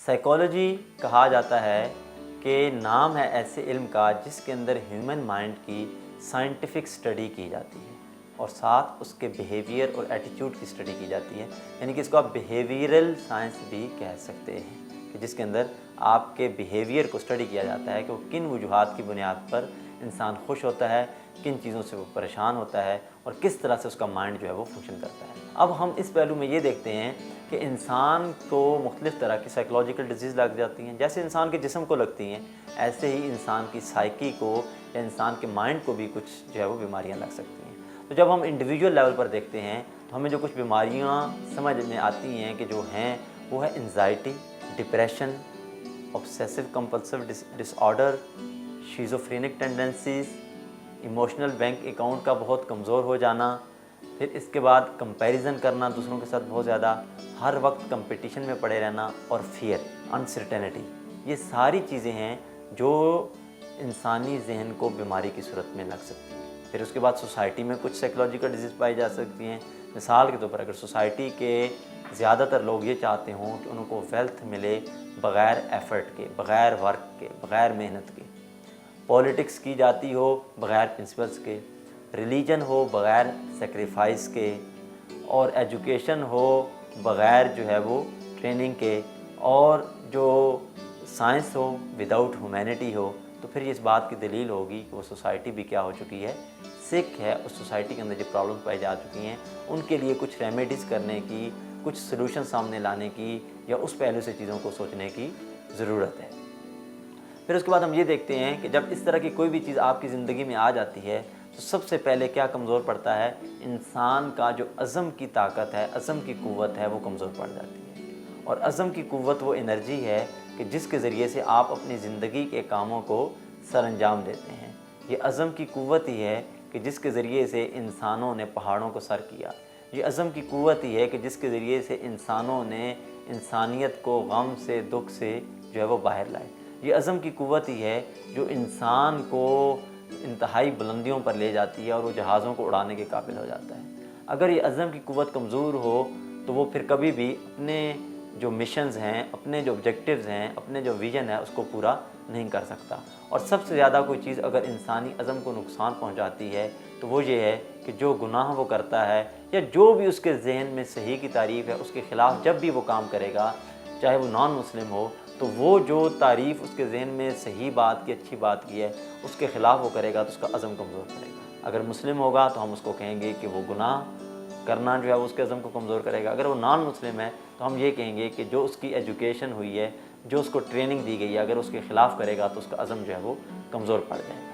Psychology کہا جاتا ہے کہ نام ہے ایسے علم کا جس کے اندر ہیومن مائنڈ کی سائنٹیفک اسٹڈی کی جاتی ہے اور ساتھ اس کے بیہیویئر اور ایٹیٹیوڈ کی اسٹڈی کی جاتی ہے، یعنی کہ اس کو آپ بیہیویئرل سائنس بھی کہہ سکتے ہیں، کہ جس کے اندر آپ کے بیہیویئر کو اسٹڈی کیا جاتا ہے کہ وہ کن وجوہات کی بنیاد پر انسان خوش ہوتا ہے، کن چیزوں سے وہ پریشان ہوتا ہے اور کس طرح سے اس کا مائنڈ جو ہے وہ فنکشن کرتا ہے۔ اب ہم اس پہلو میں یہ دیکھتے ہیں کہ انسان کو مختلف طرح کی سائیکولوجیکل ڈیزیز لگ جاتی ہیں، جیسے انسان کے جسم کو لگتی ہیں ایسے ہی انسان کی سائیکی کو یا انسان کے مائنڈ کو بھی کچھ جو ہے وہ بیماریاں لگ سکتی ہیں۔ تو جب ہم انڈیویجول لیول پر دیکھتے ہیں تو ہمیں جو کچھ بیماریاں سمجھ میں آتی ہیں کہ جو ہیں وہ ہے anxiety, depression, obsessive compulsive disorder, schizophrenic tendencies, emotional bank account کا بہت کمزور ہو جانا، پھر اس کے بعد کمپیریزن کرنا دوسروں کے ساتھ بہت زیادہ، ہر وقت کمپٹیشن میں پڑے رہنا اور فیئر، انسرٹینٹی، یہ ساری چیزیں ہیں جو انسانی ذہن کو بیماری کی صورت میں لگ سکتی ہیں۔ پھر اس کے بعد سوسائٹی میں کچھ سائیکولوجیکل ڈیزیز پائی جا سکتی ہیں، مثال کے طور پر اگر سوسائٹی کے زیادہ تر لوگ یہ چاہتے ہوں کہ ان کو ویلتھ ملے بغیر ایفرٹ کے، بغیر ورک کے، بغیر محنت کے، پولیٹکس کی جاتی ہو بغیر پرنسپلس کے، ریلیجن ہو بغیر سیکریفائس کے، اور ایجوکیشن ہو بغیر جو ہے وہ ٹریننگ کے، اور جو سائنس ہو وداؤٹ ہیومینٹی ہو، تو پھر یہ اس بات کی دلیل ہوگی کہ وہ سوسائٹی بھی کیا ہو چکی ہے، سکھ ہے۔ اس سوسائٹی کے اندر جو پرابلمس پائی جا چکی ہیں ان کے لیے کچھ ریمیڈیز کرنے کی، کچھ سلوشن سامنے لانے کی یا اس پہلو سے چیزوں کو سوچنے کی ضرورت ہے۔ پھر اس کے بعد ہم یہ دیکھتے ہیں کہ جب اس طرح کی کوئی بھی چیز آپ کی زندگی میں آ جاتی ہے تو سب سے پہلے کیا کمزور پڑتا ہے؟ انسان کا جو عزم کی طاقت ہے، عزم کی قوت ہے، وہ کمزور پڑ جاتی ہے۔ اور عزم کی قوت وہ انرجی ہے کہ جس کے ذریعے سے آپ اپنی زندگی کے کاموں کو سر انجام دیتے ہیں۔ یہ عزم کی قوت ہی ہے کہ جس کے ذریعے سے انسانوں نے پہاڑوں کو سر کیا۔ یہ عزم کی قوت ہی ہے کہ جس کے ذریعے سے انسانوں نے انسانیت کو غم سے، دکھ سے جو ہے وہ باہر لائے۔ یہ عزم کی قوت ہی ہے جو انسان کو انتہائی بلندیوں پر لے جاتی ہے اور وہ جہازوں کو اڑانے کے قابل ہو جاتا ہے۔ اگر یہ عزم کی قوت کمزور ہو تو وہ پھر کبھی بھی اپنے جو مشنز ہیں، اپنے جو آبجیکٹیوز ہیں، اپنے جو ویژن ہے اس کو پورا نہیں کر سکتا۔ اور سب سے زیادہ کوئی چیز اگر انسانی عزم کو نقصان پہنچاتی ہے تو وہ یہ ہے کہ جو گناہ وہ کرتا ہے یا جو بھی اس کے ذہن میں صحیح کی تعریف ہے اس کے خلاف جب بھی وہ کام کرے گا، چاہے وہ نان مسلم ہو، تو وہ جو تعریف اس کے ذہن میں صحیح بات کی، اچھی بات کی ہے، اس کے خلاف وہ کرے گا تو اس کا عزم کمزور پڑے گا۔ اگر مسلم ہوگا تو ہم اس کو کہیں گے کہ وہ گناہ کرنا جو ہے اس کے عزم کو کمزور کرے گا۔ اگر وہ نان مسلم ہے تو ہم یہ کہیں گے کہ جو اس کی ایجوکیشن ہوئی ہے، جو اس کو ٹریننگ دی گئی ہے، اگر اس کے خلاف کرے گا تو اس کا عزم جو ہے وہ کمزور پڑ جائے گا۔